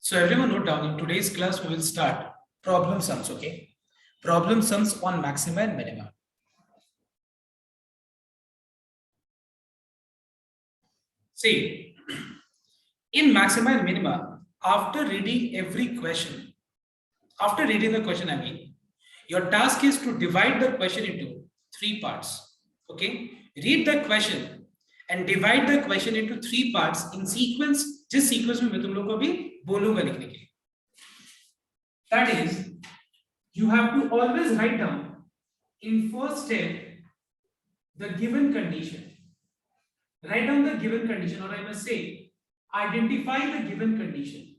So everyone note down, in today's class we will start problem sums, okay? Problem sums on maxima and minima. See, in maxima and minima, after reading every question, after reading the question, your task is to divide the question into three parts, okay? Read the question and divide the question into three parts in sequence, जिस sequence में मैं तुम लोग को अभी बोलूंगा लिखने के लिए. That is, you have to always write down in first step the given condition. Write down the given condition, or I must say, identify the given condition.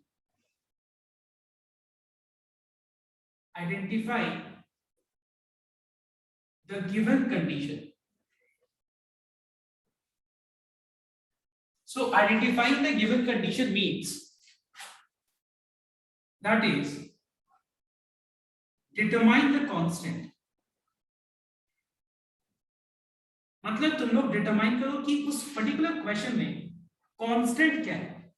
Identify the given condition. So identifying the given condition means, that is, determine the constant. मतलब तुम लोग determine करो कि उस particular question में constant क्या है,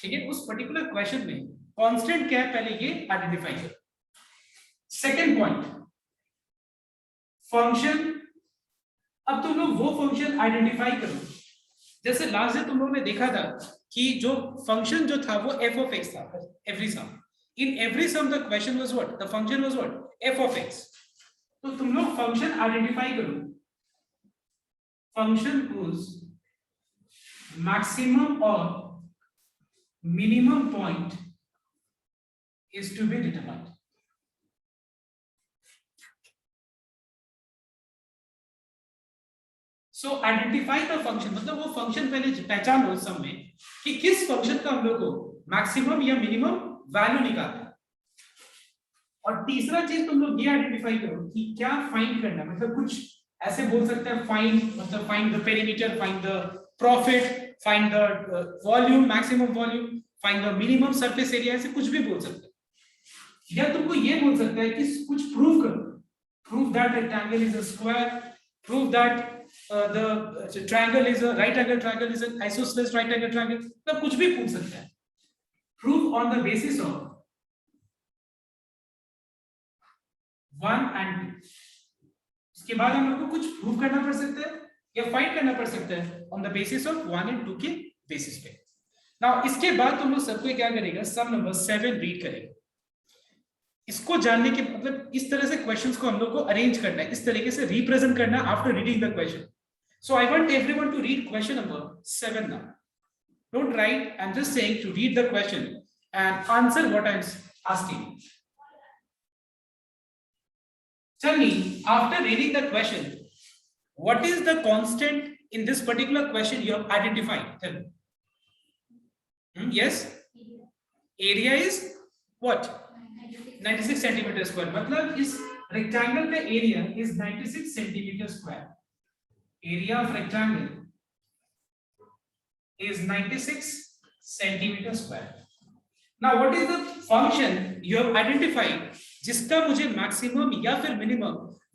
ठीक है? उस पर्टिकुलर क्वेश्चन में कांस्टेंट क्या है, पहले ये आइडेंटिफाई करो. Second point, function. अब तुम लोग वो फंक्शन आइडेंटिफाई करो, जैसे लास्ट से तुम लोगों ने देखा था कि जो फंक्शन जो था वो f of x था. Every sum, in every sum the question was what, the function was what, f of x. तो तुम लोग फंक्शन आइडेंटिफाई करो. Function whose maximum or minimum point is to be determined. So identify the function, मतलब वो function पहले पहचान लो सम में कि किस फंक्शन का हम लोग को मैक्सिमम या मिनिमम वैल्यू निकालना है. और तीसरा चीज तुम लोग ये आइडेंटिफाई करो कि क्या फाइंड करना है. मतलब कुछ ऐसे बोल सकते हैं फाइंड, मतलब find the perimeter, find the profit, find the volume, maximum volume, find the minimum surface area, ऐसे कुछ भी बोल सकते हैं. या तुमको ये बोल सकता है कि कुछ प्रूव करो, prove that rectangle is a square, prove that the triangle is a right angle triangle is an isosceles right angle triangle. तब कुछ भी पूछ सकता है. Prove on the basis of 1 and 2. इसके बाद हम लोग को कुछ प्रूव करना पड़ सकता है या फाइंड करना पड़ सकता है on the basis of 1 and 2 के बेसिस पे. Now इसके बाद तुम लोग सबको क्या करेगा, सम नंबर 7 रीड करेगा. इसको जानने के मतलब इस तरह से क्वेश्चंस को हम लोग को अरेंज करना है, इस तरीके से रिप्रेजेंट करना after reading the question. So I want everyone to read question number 7 now. Don't write, I am just saying to read the question and answer what I am asking. Tell me, after reading the question, what is the constant in this particular question you have identified? Tell me. Yes, area is what, 96 centimetre square. मतलब इस rectangle का area is 96 centimetre square. Area of rectangle is 96 centimetre square. Now what is the function you have identified जिसका मुझे maximum या फिर minimum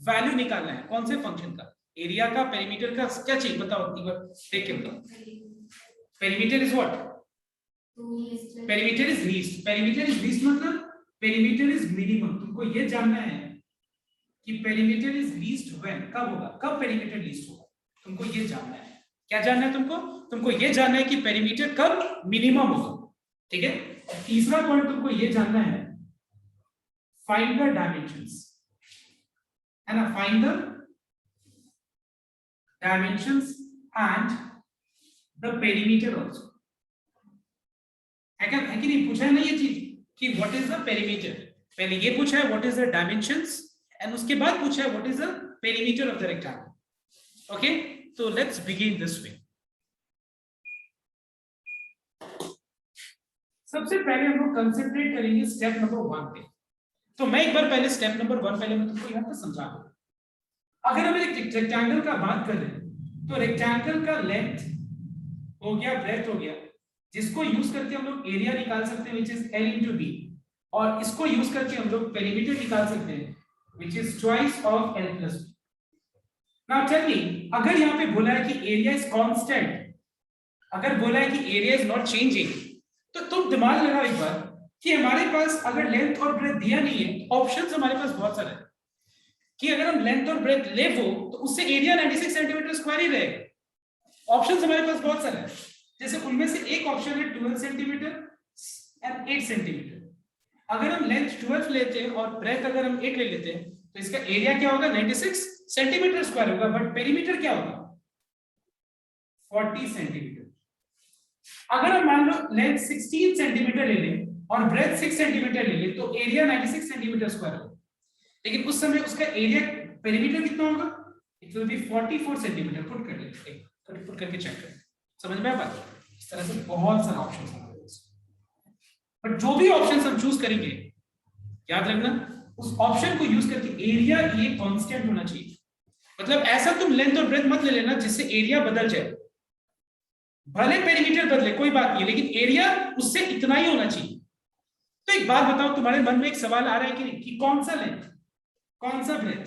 value निकालना है? कौन से फंक्शन का? एरिया का, पेरीमीटर का, क्या चाहिए बताओ, एक बार देख के बताओ. Perimeter is what? Perimeter is least. Perimeter is least मतलब पेरीमीटर इज मिनिमम. तुमको ये जानना है कि पेरीमीटर इज लीस्ट व्हेन, कब होगा, कब पेरीमीटर लीस्ट होगा, तुमको ये जानना है. क्या जानना है तुमको? तुमको ये जानना है कि पेरीमीटर कब मिनिमम होगा. ठीक है. और तीसरा पॉइंट तुमको ये जानना है, फाइंड द डायमेंशंस, है ना, find the dimensions and the perimeter also. है कि नहीं? पूछा है ना ये चीज कि व्हाट इज द पेरीमीटर. पहले ये पूछा है what is the dimensions and उसके बाद पूछा है what is the perimeter of the rectangle. Okay, so let's begin this way. सबसे पहले हम लोग कंसंट्रेट करेंगे स्टेप नंबर 1 पे. तो मैं एक बार पहले स्टेप नंबर 1 पहले मैं तुमको यहां पे समझा दूं. अगर हम एक रेक्टेंगल का बात कर रहे हैं तो रेक्टेंगल का लेंथ हो गया, ब्रेड्थ हो गया, जिसको यूज करके हम लोग एरिया निकाल सकते हैं which is L into D, और इसको यूज करके हम लोग पेरीमीटर निकाल सकते हैं which is twice of L plus B. Now tell me, अगर यहाँ पे बोला है कि एरिया इज कांस्टेंट, अगर बोला है कि एरिया इज नॉट चेंजिंग, तो तुम दिमाग लगाओ एक बार कि हमारे पास अगर लेंथ और ब्रेथ दिया नहीं है, ऑप्शंस हमारे पास बहुत सारे हैं कि अगर हम लेंथ और ब्रेथ ले वो तो उससे एरिया 96 सेंटीमीटर स्क्वायर ही रहेगा। ऑप्शंस हमारे पास बहुत सारे हैं, जैसे उनमें से एक ऑप्शन है 12 सेंटीमीटर एंड 8 सेंटीमीटर। अगर हम लेंथ 12 लेते हैं और ब्रेथ अगर हम 8 ले लेते हैं तो इसका एरिया क्या होगा, 96 सेंटीमीटर स्क्वायर होगा, बट पेरीमीटर क्या होगा, 40 सेंटीमीटर। अगर हम मान लो लेंथ 16 सेंटीमीटर ले लें और ब्रेथ 6 सेंटीमीटर ले लें तो एरिया 96 सेंटीमीटर स्क्वायर होगा, लेकिन उस समय उसका एरिया पेरीमीटर कितना होगा, it will be 44 centimetre. Put कर लेते हैं, पुट करके चेक करें, समझ में आ पाता है। इस तरह से बहुत सारे ऑप्शंस हैं, बट जो भी ऑप्शंस हम चूज करेंगे याद रखना उस ऑप्शन को यूज करके एरिया ये कांस्टेंट होना चाहिए। मतलब ऐसा तुम लेंथ और ब्रेथ मत ले लेना जिससे एरिया बदल जाए, भले पेरीमीटर बदले कोई बात नहीं, लेकिन एरिया उससे इतना ही होना चाहिए। तो एक बात बताओ, तुम्हारे मन में एक सवाल आ रहा है कि नहीं, कि कौन सा लेंथ कौन सा ब्रेथ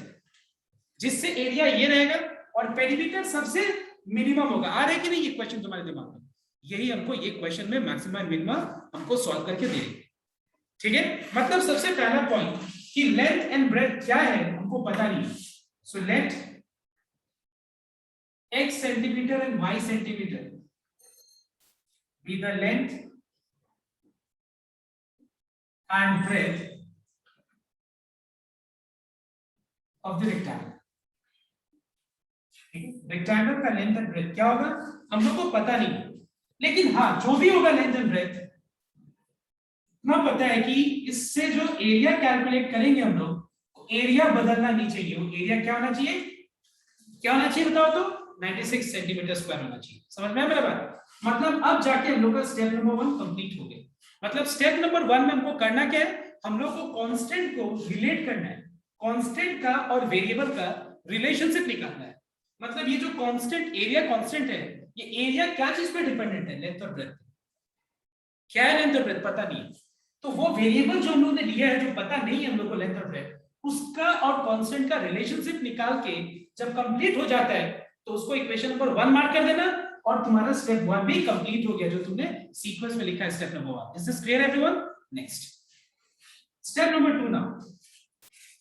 जिससे एरिया ये रहेगा और पेरीमीटर सबसे मिनिमम होगा, आ रहा है कि नहीं ये क्वेश्चन तुम्हारे दिमाग में? यही हमको ये क्वेश्चन में मैक्सिमम मिनिमम हमको सॉल्व करके दे रही है, ठीक है। मतलब सबसे पहला पॉइंट कि लेंथ एंड ब्रेथ क्या है हमको पता नहीं, so let x centimetre and y centimetre be the length and breadth of the rectangle। Rectangle का लेंथ एंड ब्रेथ क्या होगा हम लोग को पता नहीं, लेकिन हाँ जो भी होगा लेंथ एंड ब्रेथ इतना पता है कि इससे जो एरिया कैलकुलेट करेंगे हम लोग, एरिया बदलना नहीं चाहिए। वो एरिया क्या होना चाहिए, क्या होना चाहिए बताओ तो, 96 सेंटीमीटर स्क्वायर होना चाहिए। समझ में आया मेरा बात? मतलब अब जाके हम लोग का स्टेप नंबर 1 कंप्लीट हो गया। मतलब स्टेप नंबर 1 में हमको करना क्या है, हम लोग को कांस्टेंट को रिलेट करना है, कांस्टेंट का और वेरिएबल का रिलेशनशिप निकालना है। मतलब ये जो कांस्टेंट एरिया कांस्टेंट है, ये एरिया क्या चीज पे डिपेंडेंट है, लेंथ और ब्रेथ। क्या है लेंथ और ब्रेथ पता नहीं है, तो वो वेरिएबल जो हम लोग ने लिया है जो पता नहीं है हम लोग को लेंथ और ब्रेथ, उसका और कांस्टेंट का रिलेशनशिप निकाल के जब कंप्लीट हो जाता है तो उसको इक्वेशन नंबर 1 मार्क कर देना और तुम्हारा स्टेप 1 भी कंप्लीट हो गया जो तुमने सीक्वेंस में लिखा है step number 1। Is this clear everyone? Next step number 2। Now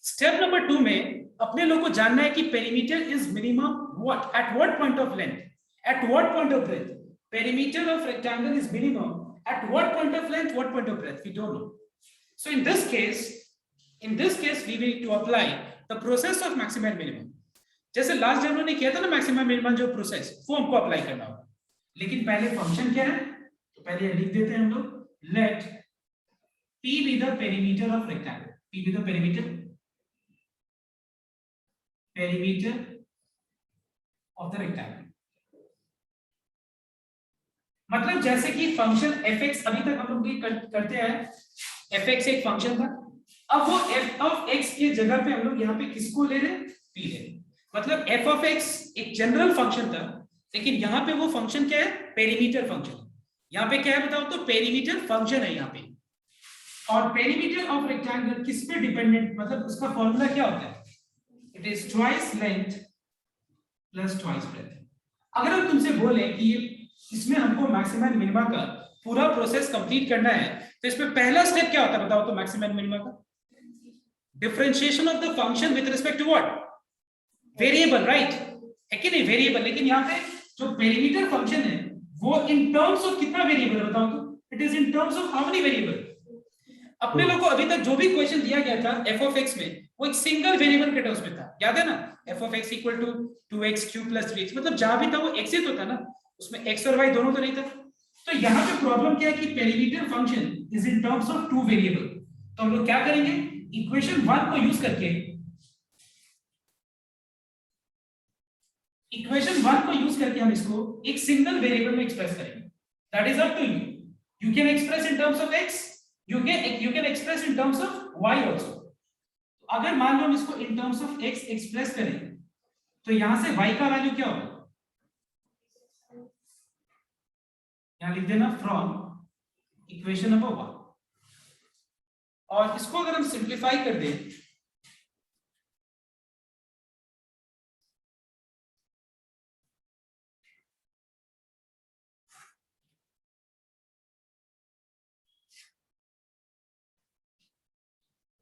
step number 2 में अपने लोग को जानना है कि perimeter is minimum what at what point of length at what point of breadth. Perimeter of rectangle is minimum at what point of length, what point of breadth, we don't know. So in this case we will to apply the process of maximum and minimum। जैसे last जब हमने किया था ना maximum minimum जो process, वो हमको apply करना होगा। लेकिन पहले फंक्शन क्या है, तो पहले लिख देते हैं हम लोग, late p be the perimeter of rectangle, p be the perimeter of the rectangle। मतलब जैसे कि फंक्शन fx अभी तक हम लोग करते हैं, fx एक फंक्शन था, अब वो f of x की जगह पे हम लोग यहाँ पे किसको ले रहे हैं, p ले रहे हैं। मतलब f of x एक जनरल फंक्शन था, लेकिन यहाँ पे वो फंक्शन क्या है, पेरीमीटर फंक्शन। यहाँ पे क्या है बताओ तो, पेरीमीटर फंक्शन है यहाँ पे। और पेरीमीटर ऑफ रेक्टेंगल किस पे डिपेंडेंट, मतलब उसका फॉर्मूला क्या होता है, it is twice length plus twice breadth. अगर हम तुमसे बोले कि इसमें हमको मैक्सिमम मिनिमा का पूरा प्रोसेस कंप्लीट करना है तो इसमें पहला स्टेप क्या होता है बताओ तो, मैक्सिमम मिनिमा का differentiation of the function with respect to what, variable, right है कि नहीं, वेरिएबल। लेकिन यहाँ पे जो पेरीमीटर फंक्शन है वो इन टर्म्स ऑफ कितना वेरिएबल है बताओ तो, it is in terms of how many variable. अपने लोग को अभी तक जो भी क्वेश्चन दिया गया था f of x में, वो एक सिंगल वेरिएबल के टर्म्स में था, याद है ना, f of x equal to 2x cube plus 3x। मतलब जहां भी था वो x ही तो था ना, उसमें x और y दोनों तो नहीं था। तो यहाँ पे प्रॉब्लम क्या है कि perimeter function is in terms of two variable. तो हम लोग क्या करेंगे, इक्वेशन 1 को यूज करके, इक्वेशन 1 को यूज करके हम इसको एक सिंगल वेरिएबल में एक्सप्रेस करेंगे। That is up to you, you can express in terms of x, you can express in terms of y also। अगर मान लो हम इसको in terms of x express करें तो यहां से y का वैल्यू क्या होगा, यहां लिख देना फ्रॉम इक्वेशन नंबर 1। और इसको अगर हम सिंप्लीफाई कर दें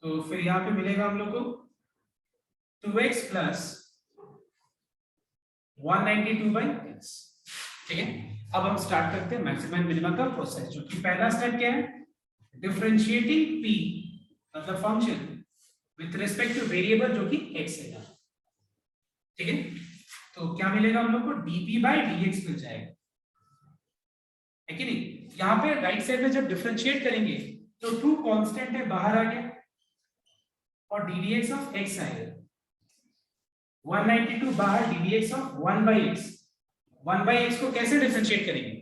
तो फिर यहाँ पे मिलेगा हम लोग को 2x प्लस 192/x। ठीक है, अब हम स्टार्ट करते हैं मैक्सिमम एंड मिनिमम का प्रोसेस, जो कि पहला स्टेप क्या है, डिफरेंशिएटिंग p मतलब function with respect two variable जो कि x है। ठीक है, तो क्या मिलेगा हम लोग को, dp/dx मिल जाएगा, है कि नहीं। यहाँ पे राइट साइड में जब डिफरेंशिएट करेंगे तो 2 कांस्टेंट है बाहर आ गया और ddx ऑफ x आएगा, 192 बाहर ddx ऑफ 1/x। 1/x को कैसे डिफरेंशिएट करेंगे,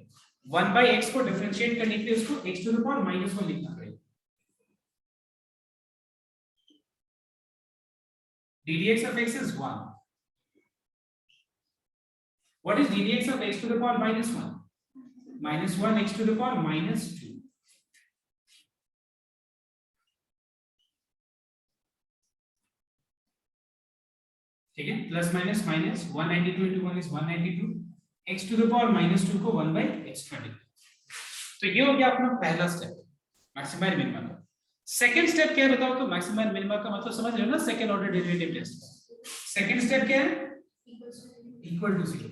1/x को डिफरेंशिएट करने के लिए उसको x टू द पावर -1 लिखना पड़ेगा। ddx of x is 1. What is ddx of x to the power -1? -1 x to the power -2. ठीक है, plus minus minus 192 into 1 is 192, x to the power -2 को 1/x कर देंगे। तो ये हो गया अपना पहला स्टेप मैक्सिमम एंड मिनिमम का। सेकंड स्टेप क्या है बताओ, तो मैक्सिमम एंड मिनिमम का मतलब समझ रहे हो ना, second order derivative test. Second step क्या है, equal to 0।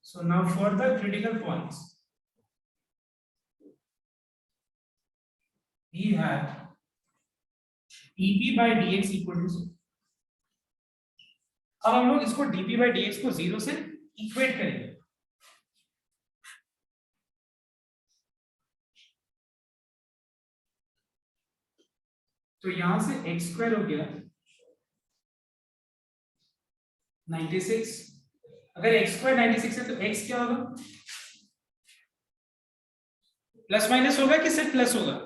So now for the critical points we have dp/dx equal to 0। अब हम लोग इसको dp/dx को 0 से इक्वेट करेंगे। तो यहां से x² हो गया 96। अगर x² 96 है तो x क्या होगा, प्लस माइनस होगा कि सिर्फ प्लस होगा,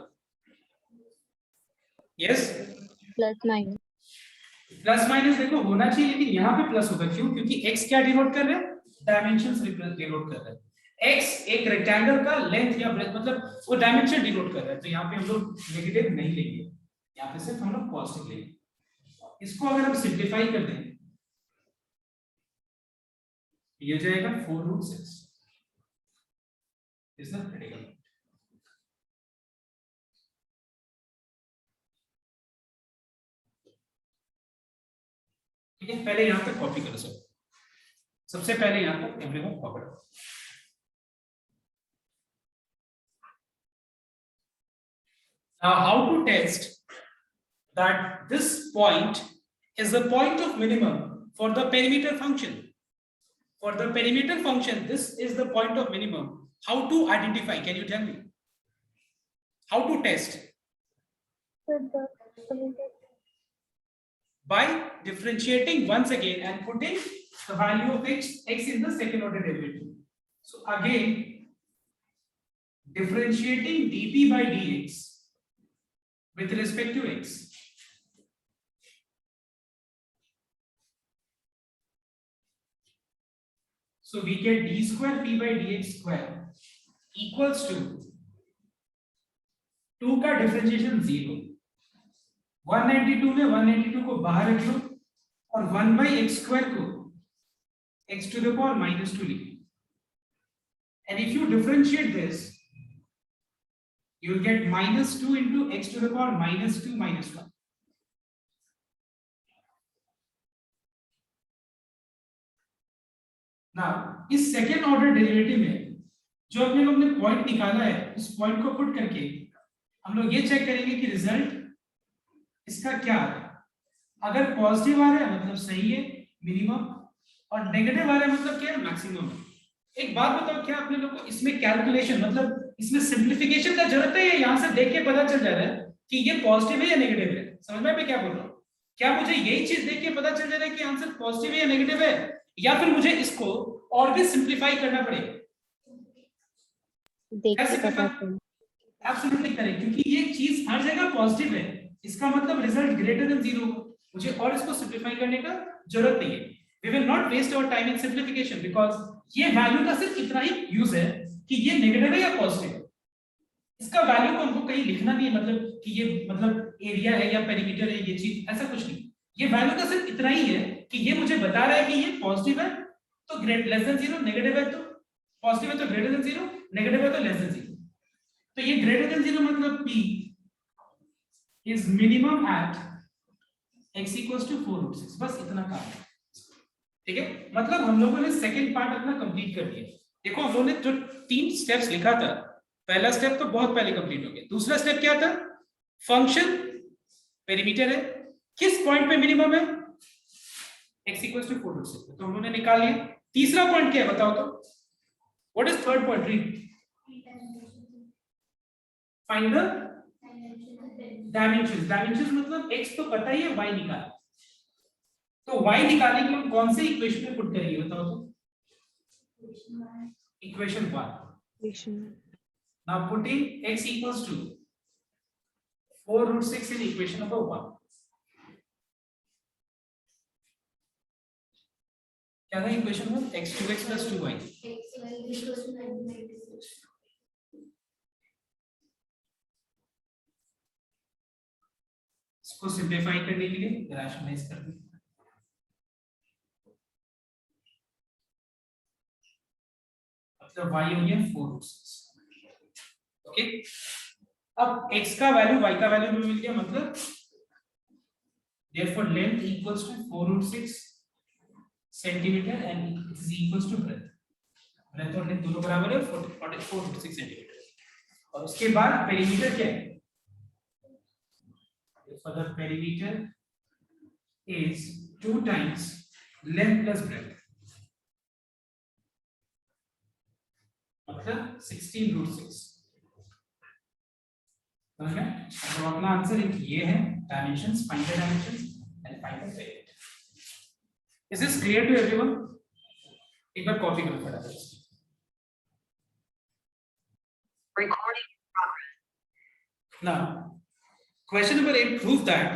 yes plus minus. Plus minus देखो होना चाहिए, लेकिन यहाँ पे प्लस होगा, क्यों, क्योंकि x क्या डिनोट कर रहे हैं, डायमेंशंस डिनोट कर रहे हैं। x एक रेक्टेंगल का लेंथ या ब्रेथ मतलब वो डायमेंशन डिनोट कर रहा है, तो यहाँ पे हम लोग नेगेटिव नहीं लेंगे, यहाँ पे सिर्फ हम लोग पॉजिटिव लेंगे। इसको अगर हम सिंपलीफाई कर दें ये जाएगा 4√6 इज द क्रिटिकल। ठीक है, पहले यहां तक कॉपी करो सबसे पहले यहां तक एवरीवन कॉपी करो। Now how to test that this point is the point of minimum for the perimeter function? For the perimeter function, this is the point of minimum. How to identify? Can you tell me? How to test? By differentiating once again and putting the value of x in the second order derivative. So again, differentiating dp/dx with respect to x. So we get d² p/dx² equals to 2 का differentiation 0, 192 में 192 को बाहर रख लो और 1/x² को x to the power -2 लिखो। And if you differentiate this, you will get -2 into x to the power -2 -1. Now, इस second order derivative में जो अपने लोग ने पॉइंट निकाला है, उस पॉइंट को पुट करके हम लोग ये चेक करेंगे कि रिजल्ट इसका क्या आ रहा है। अगर पॉजिटिव आ रहा है मतलब सही है मिनिमम, और नेगेटिव आ रहा है मतलब क्या है, मैक्सिमम है। एक बात बताओ, क्या अपने लोग को इसमें कैलकुलेशन मतलब इसमें सिंप्लीफिकेशन का जरूरत है, या यहां से देख के पता चल जा रहा है कि ये पॉजिटिव है या नेगेटिव है? समझ में मैं क्या बोल रहा हूँ? क्या मुझे यही चीज देख के पता चल जा रहा है कि आंसर पॉजिटिव है या नेगेटिव है, या फिर मुझे इसको और भी सिंप्लीफाई करना पड़ेगा? एब्सोल्युटली करेक्ट, क्योंकि ये चीज हर जगह पॉजिटिव है, इसका मतलब रिजल्ट ग्रेटर देन 0 होगा। मुझे और इसको सिंप्लीफाई करने का जरूरत नहीं है। We will not waste our time in simplification, because ये वैल्यू का सिर्फ इतना ही यूज है कि ये नेगेटिव है या पॉजिटिव है। इसका वैल्यू को हमको कहीं लिखना नहीं है, मतलब कि ये मतलब एरिया है या पेरीमीटर है, ये चीज ऐसा कुछ नहीं। ये वैल्यू का सिर्फ इतना ही है कि ये मुझे बता रहा है कि ये पॉजिटिव है तो ग्रेटर लेस देन 0, नेगेटिव है तो पॉजिटिव है तो ग्रेटर देन 0, नेगेटिव है तो लेस देन 0। तो ये ग्रेटर देन 0 मतलब p, is minimum at x equals to 4 root 6. बस इतना काम है, ठीक है। मतलब हम लोगों ने सेकंड पार्ट अपना कंप्लीट कर दिया। देखो हम लोगों ने जो 3 स्टेप्स लिखा था, पहला स्टेप तो बहुत पहले कंप्लीट हो गया। दूसरा स्टेप क्या था? फंक्शन पेरीमीटर है, किस पॉइंट पे मिनिमम है? x equals to 4 root 6, तो हम लोगों ने निकाल लिया। तीसरा पॉइंट क्या है बताओ तो? What is third point? Read. Find the dimensions. Dimensions मतलब x तो पता ही है, y निकाल। तो y निकालने के लिए हम कौन से इक्वेशन में पुट करेंगे बताओ तो? Equation 1। Now putting x equals to 4 root 6 in equation number 1. क्या था इक्वेशन में? x 2x plus 2y। इसको सिंप्लीफाई करने के लिए रैशनलाइज कर दें। मतलब y हो गया 4 root 6। ओके, अब x का वैल्यू y का वैल्यू में मिल गया, मतलब therefore length equals to 4 root 6 centimetre and it is equals to breadth। breadth और length दोनों बराबर है 4 root 6 सेंटीमीटर। और उसके बाद पेरीमीटर क्या है? So the perimeter is 2 times length plus breadth, मतलब 16 root 6। समझ गए? तो अपना आंसर ये है, dimensions, find the dimensions and find the perimeter. Is this clear to everyone? एक बार कॉपी करो फटाफट। Recording in progress. Now, question number 8, prove that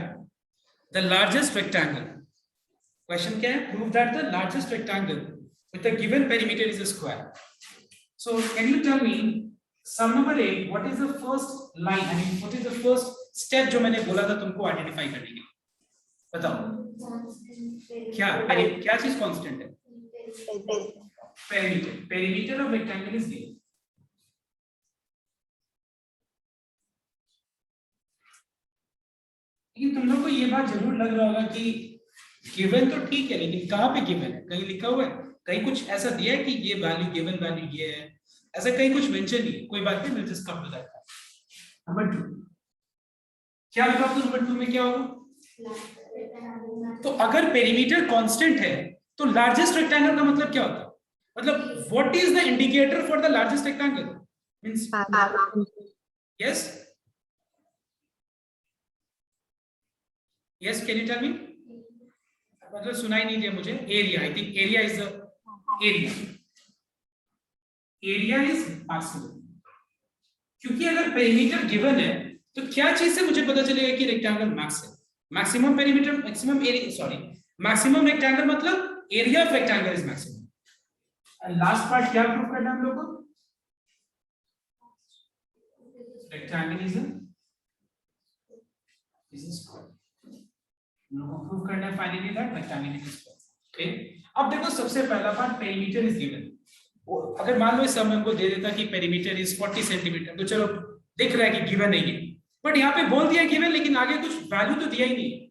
the largest rectangle. Question क्या है? Prove that the largest rectangle with a given perimeter is a square. So, can you tell me sum number 8? What is the first line? I mean, what is the first step जो मैंने बोला था तुमको identify करने के लिए? बताओ। क्या चीज कांस्टेंट है? Perimeter. Perimeter of rectangle is given. लेकिन तुम लोग को ये बात जरूर लग रहा होगा कि गिवन तो ठीक है, लेकिन कहाँ पे गिवन है? कहीं लिखा हुआ है? कहीं कुछ ऐसा दिया है कि ये वैल्यू गिवन वैल्यू ये है? ऐसा कहीं कुछ मेंशन नहीं है। कोई बात नहीं, will just come to that. Number 2 क्या लिखा? तो नंबर 2 में क्या होगा? तो अगर पेरीमीटर कांस्टेंट है तो लार्जेस्ट रेक्टेंगल का मतलब क्या होता है? मतलब what is the indicator for the largest rectangle? Means yes yes, can you tell me? मतलब सुनाई नहीं दिया मुझे। Area, I think area is the area. Area is maximum. क्योंकि अगर पेरीमीटर गिवन है तो क्या चीज से मुझे पता चलेगा कि रेक्टेंगल मैक्स है? Maximum perimeter, maximum area, sorry maximum rectangle मतलब area of rectangle is maximum. Last part क्या प्रूव करना है हम लोग को? Rectangle is a square। हम लोग को प्रूव करना है finally that rectangle is a square। Okay, अब देखो सबसे पहला पार्ट पेरीमीटर इज गिवन। अगर मान लो इस समय हमको दे देता कि पेरीमीटर इज 40 सेंटीमीटर, तो चलो दिख रहा है कि गिवन नहीं है, बट यहाँ पे बोल दिया गिवन, लेकिन आगे कुछ वैल्यू तो दिया ही नहीं।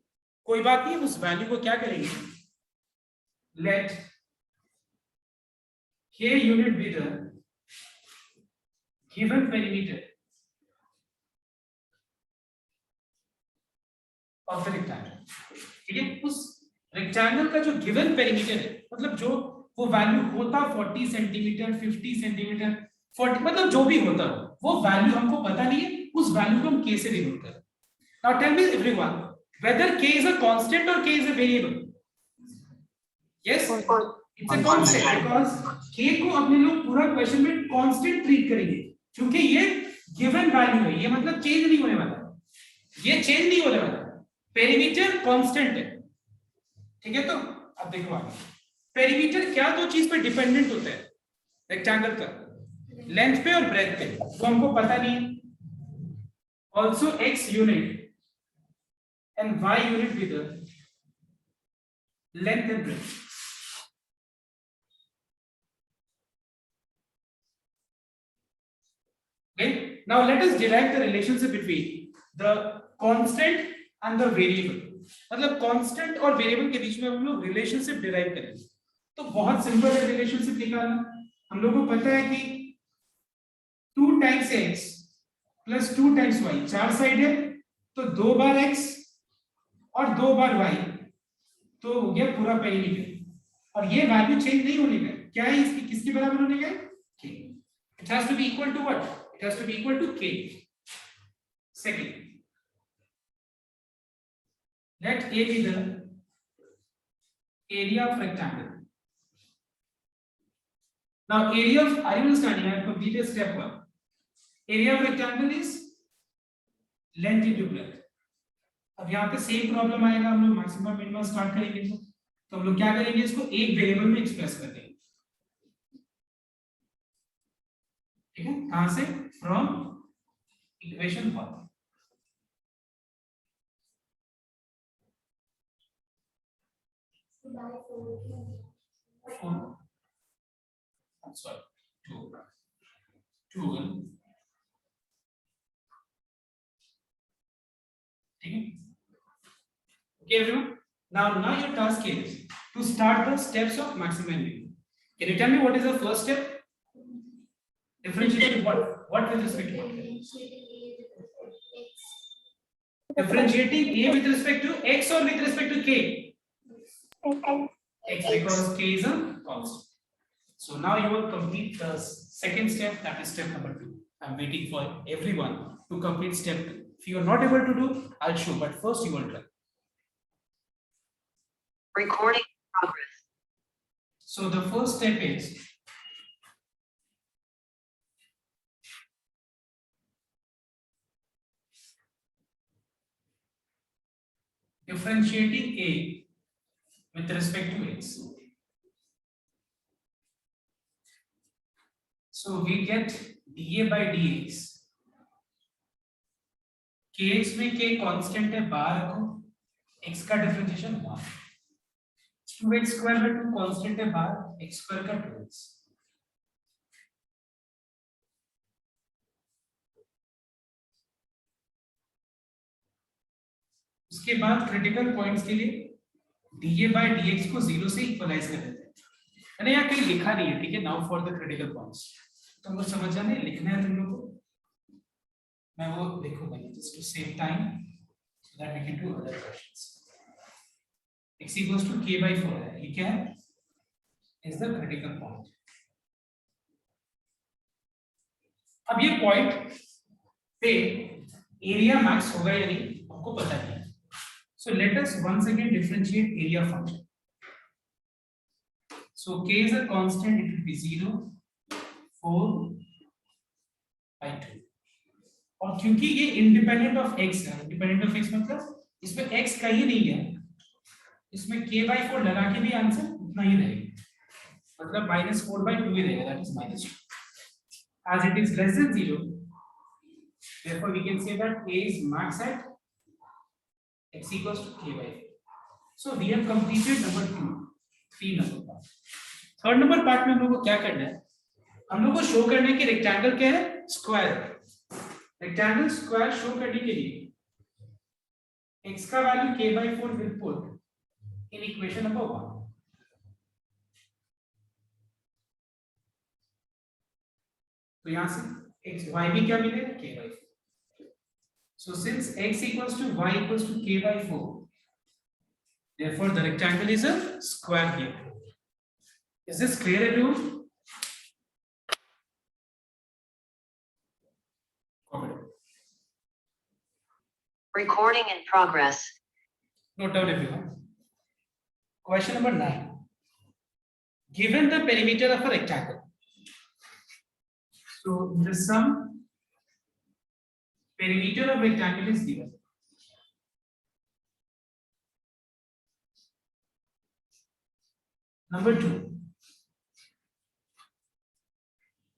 कोई बात नहीं, उस वैल्यू को क्या करेंगे? Let k unit be the given perimeter of the rectangle. ठीक है, उस रेक्टेंगल का जो गिवन पेरीमीटर है, मतलब जो वो वैल्यू होता 40 सेंटीमीटर, 50 सेंटीमीटर, 40, मतलब जो भी होता है वो वैल्यू हमको पता नहीं है, उस वैल्यू को हम k से डिनोट करें। Now tell me everyone whether k is a constant or k is a variable? Yes, it's a constant because k को अपने लोग पूरा क्वेश्चन में कांस्टेंट ट्रीट करेंगे, क्योंकि ये गिवन वैल्यू है, ये मतलब चेंज नहीं होने वाला, ये चेंज नहीं होने वाला। पेरीमीटर कांस्टेंट है, ठीक है। तो अब देखो आगे, पेरीमीटर क्या दो चीज पे डिपेंडेंट होता है? रेक्टेंगल का लेंथ पे और ब्रेथ पे, वो हमको पता नहीं है। Also x unit and y unit with the length and breadth। Okay, now let us derive the relationship between the constant and the variable, मतलब कांस्टेंट और वेरिएबल के बीच में हम लोग रिलेशनशिप डिराइव करेंगे। तो बहुत सिंपल है रिलेशनशिप निकालना। हम लोगों को पता है कि 2 times x plus 2 times y, 4 side है तो 2 बार x और 2 बार y, तो हो गया पूरा पेरीमीटर। और ये वैल्यू चेंज नहीं होने का, क्या है इसकी, किसके बराबर होने का, k। It has to be equal to what, it has to be equal to k। Second, let A be the area of rectangle. Now area of, are you understanding? I have completed step 1. Area of rectangle is length into breadth. अब यहाँ पे same problem आएगा, हम लोग maximum minimum start करेंगे तो हम लोग क्या करेंगे, इसको एक वेरिएबल में एक्सप्रेस कर देंगे। ठीक है, कहां से, फ्रॉम इक्वेशन 1। Sorry, 2 1। ठीक है, okay everyone, now your task is to start the steps of maximum and minimum. Can you tell me what is the first step? Differentiating what with respect to what? Differentiating A with respect to x or with respect to k? X, because k is a constant. So now you will complete the second step, that is step number 2. I'm waiting for everyone to complete step 2. If you are not able to do, I'll show, but first you will try. Recording progress. So the first step is differentiating A with respect to x. So we get dA by dx. kx में k constant है, बाहर रखो, x का differentiation 1, 2x square में 2 constant है बाहर, x square का 2x। उसके बाद क्रिटिकल पॉइंट्स के लिए dA by dx को 0 से इक्वलाइज कर देते हैं। मैंने यहाँ कहीं लिखा नहीं है, ठीक है, now for the critical points तुमको समझ आने लिखना है तुम लोग को, मैं वो लिखूंगा just to save time so that we can do other questions. x equals to k by 4 है, ये क्या है, इज द क्रिटिकल पॉइंट। अब ये पॉइंट पे एरिया मैक्स होगा या नहीं हमको पता नहीं, so let us once again differentiate area function. So k is a constant, it will be 0, 4 by 2, और क्योंकि ये इंडिपेंडेंट ऑफ x है, इंडिपेंडेंट ऑफ x मतलब इसमें x कहीं नहीं है, इसमें k by 4 लगा के भी आंसर उतना ही रहेगा, मतलब -4 by 2 ही रहेगा, that is -2. As it is less than 0, therefore we can say that a is max at x equals to k by 4. So we have completed number 2, 3 number part. Third number part में हम लोग को क्या करना है, हम लोग को शो करना है कि रेक्टेंगल क्या है, स्क्वायर। रेक्टेंगल स्क्वायर शो करने के लिए x का value k by 4 will put in equation number 1। तो यहां से x y भी क्या मिलेगा, k by 4। So since x equals to y equals to k by 4, therefore the rectangle is a square here. Is this clear everyone? Recording in progress. Note down everyone. Question number 9. Given the perimeter of a rectangle, so the sum perimeter of rectangle is given. Number 2,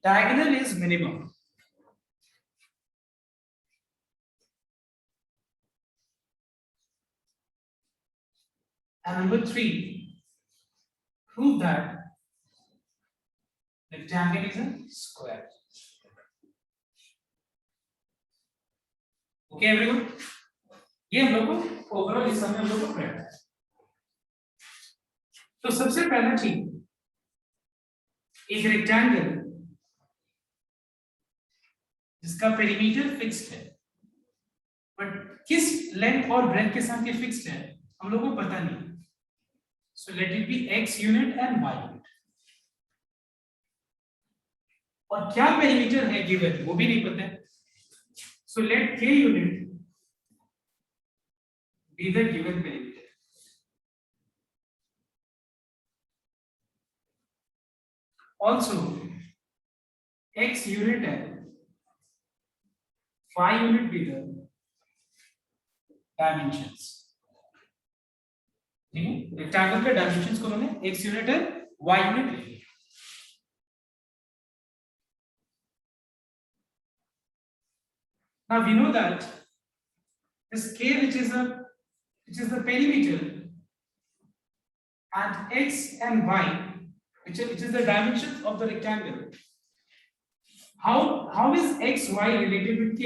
diagonal is minimum. And number 3, prove that rectangle is a square. Okay everyone, ये हम लोग को overall इस समय हम लोग को करना है। तो सबसे पहला चीज, एक रेक्टेंगल जिसका पेरीमीटर फिक्स्ड है, बट किस लेंथ और ब्रेथ के साथ ये फिक्स्ड है हम लोगों को पता नहीं। So let it be x unit and y unit. और क्या पेरीमीटर है गिवन वो भी नहीं पता है। So let k unit be the given perimeter. Also x unit है, y unit be the dimensions। ठीक है, रेक्टेंगल के डायमेंशंस को उन्होंने x यूनिट है y यूनिट ले लिया। Now we know that this k which is the perimeter and x and y which is the dimensions of the rectangle. How is x y related with k?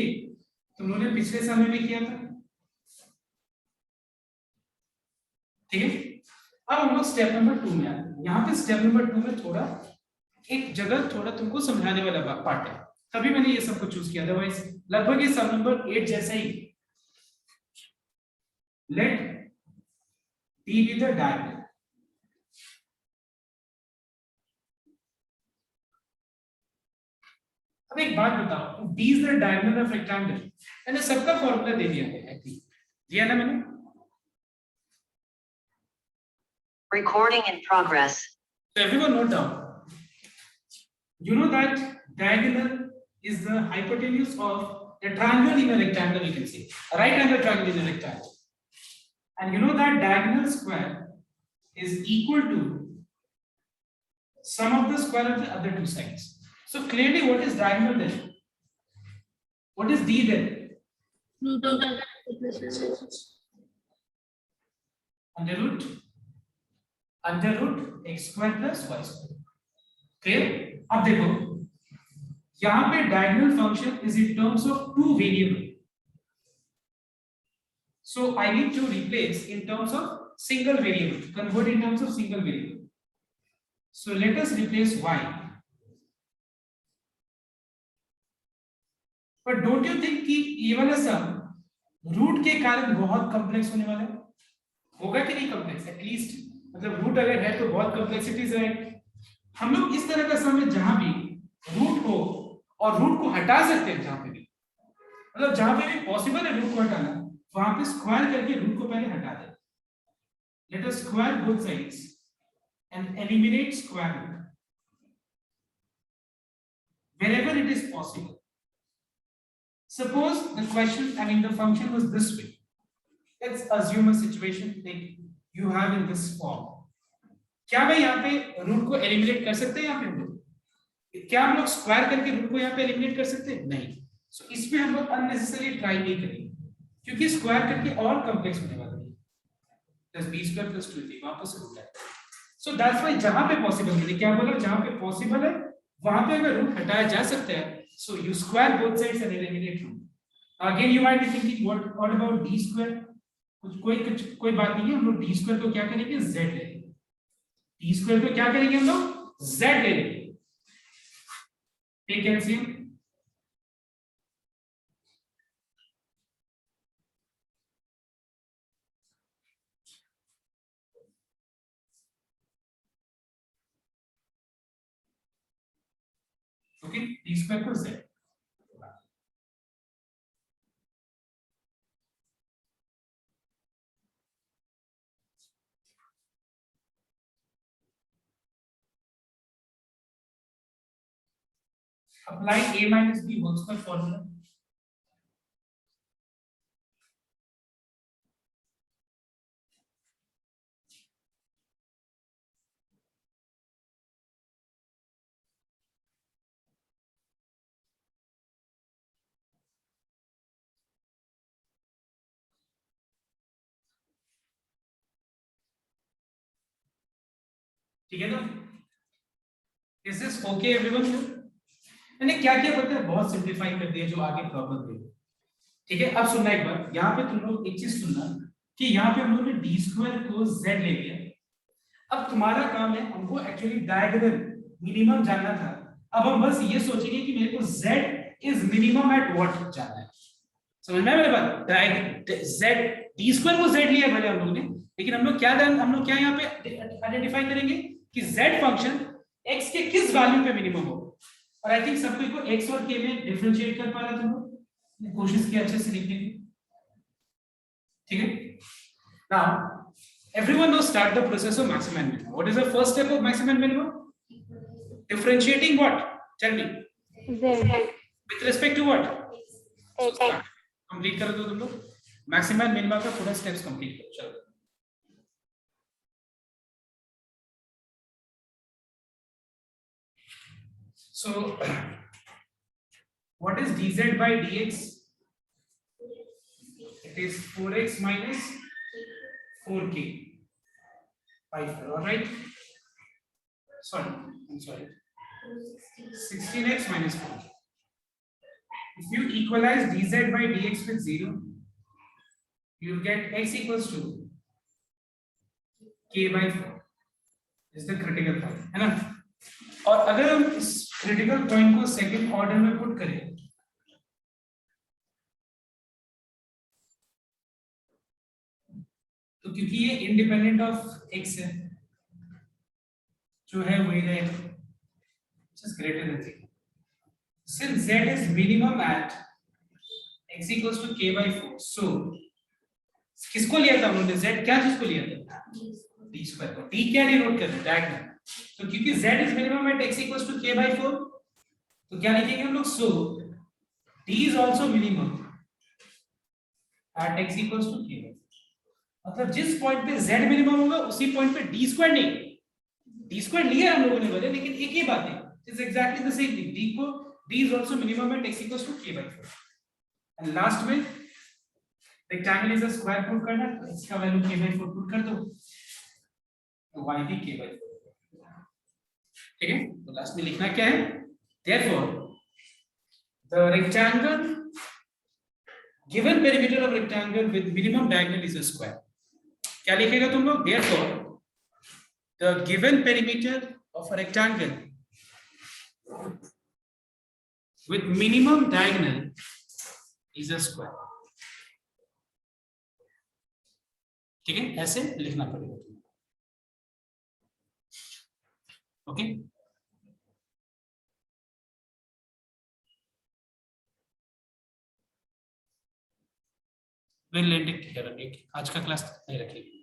तुम लोगों ने पिछले समय में किया था, ठीक है। अब हम लोग स्टेप नंबर 2 में आते हैं। यहाँ पे स्टेप नंबर 2 में थोड़ा एक जगह थोड़ा तुमको समझाने वाला पार्ट है, तभी मैंने ये सब कुछ चूज किया। अदरवाइज लगभग ये सब नंबर 8 जैसा ही। Let D be the diagonal. अब एक बात बताओ, D is the diagonal of rectangle. मैंने सबका फॉर्मूला दे दिया है, दिया ना मैंने? Recording in progress. So everyone note down. You know that diagonal is the hypotenuse of a triangle in a rectangle, you can say. A right angle triangle in a rectangle. And you know that diagonal square is equal to sum of the square of the other two sides. So clearly what is diagonal then? What is D then? Under root x square plus y square. Clear? अब देखो यहाँ पे diagonal function is in terms of two variable. So I need to replace in terms of single variable, convert in terms of single variable. So let us replace y. But don't you think कि ये वाला सम root के कारण बहुत complex होने वाला है? होगा कि नहीं कॉम्प्लेक्स? एटलीस्ट मतलब रूट अगर है तो बहुत कॉम्प्लेक्सिटीज है। हम लोग इस तरह का सम है जहां भी रूट हो और रूट को हटा सकते हैं, जहां पे भी मतलब जहां पे भी पॉसिबल है रूट को हटाना, वहां पे स्क्वायर करके रूट को पहले हटा दे। Let us square both sides and eliminate square root wherever it is possible. Suppose the question, I mean the function was this way. Let's assume a situation like you have in this form. क्या मैं यहाँ पे root को eliminate कर सकते हैं? यहाँ पे हम लोग क्या हम लोग स्क्वायर करके रूट को यहाँ पे एलिमिनेट कर सकते हैं? नहीं। सो इसमें हम लोग अननेसेसरी ट्राई नहीं करेंगे, क्योंकि स्क्वायर करके और कॉम्प्लेक्स होने वाला है। Plus B square plus 2ac वापस से रूट है। सो दैट्स व्हाई जहां पे पॉसिबल है, क्या बोला, जहां पे पॉसिबल है वहां पे अगर रूट हटाया जा सकता है, so you square both sides and eliminate root. Again you might be thinking what about D square? कोई बात नहीं है, हम लोग डी स्क्वायर को क्या करेंगे? z ले लेंगे। डी स्क्वायर को क्या करेंगे हम लोग? z ले लेंगे। Take LCM. Okay, D square को z। apply a minus b whole square formula. ठीक है ना? Is this okay everyone? मैंने क्या किया पता है? बहुत सिंप्लीफाई कर दिया जो आगे प्रॉब्लम दे। ठीक है, अब सुनना एक बार, यहाँ पे तुम लोग एक चीज सुनना कि यहाँ पे हम लोग ने डी स्क्वायर को z ले लिया। अब तुम्हारा काम है, हमको एक्चुअली डायगोनल मिनिमम जानना था। अब हम बस ये सोचेंगे कि मेरे को z is minimum at what जानना है। समझ में आया मेरे बात? z डी स्क्वायर को z लिया भले हम लोग ने, लेकिन हम लोग क्या यहाँ पे आइडेंटिफाई करेंगे कि z फंक्शन x के किस वैल्यू पे मिनिमम हो। और आई थिंक सबको को x और k में डिफरेंशिएट कर पा रहे तुम लोग, कोशिश की अच्छे से लिखने की। ठीक है, now everyone now start the process of maximum and minimum. What is the first step of maximum and minimum? Differentiating what? Tell me. Z. With respect to what? So X. start. Complete करो तो तुम लोग maximum and minimum का पूरा steps complete करो। चलो। So what is dz by dx? It is 4x minus 4k by 4. All right. Sorry, I'm sorry. 16x minus 4k. If you equalize dz by dx with 0, you will get x equals to k by 4. Is the critical point, है ना? और अगर हम इस critical point को second order में put करें तो क्योंकि ये इंडिपेंडेंट ऑफ x है, जो है वही रहेगा, just greater than 0. Since z is minimum at x equals to k by 4, so किसको लिया था हमने? z क्या चीज को लिया था? d स्क्वायर को। d क्या डिनोट कर रहा है? डायगोनल। तो क्योंकि z is minimum at x equals to k by 4, तो क्या लिखेंगे हम लोग? so d is also minimum at x equals to k by 4. मतलब जिस पॉइंट पे z मिनिमम होगा उसी पॉइंट पे d स्क्वायर नहीं, d स्क्वायर लिया हम लोगों ने बोले, लेकिन एक ही बात है, it's exactly the same thing. d is also minimum at x equals to k by 4. And last में rectangle is a square put करना, तो x का वैल्यू k by 4 पुट कर दो, तो y भी k by 4। ठीक है, तो लास्ट में लिखना क्या है? therefore the rectangle given perimeter of rectangle with minimum diagonal is a square. क्या लिखेगा तुम लोग? therefore the given perimeter of a rectangle with minimum diagonal is a square. ठीक है, ऐसे लिखना पड़ेगा। Okay, well ended. आज का क्लास नहीं रखेगी।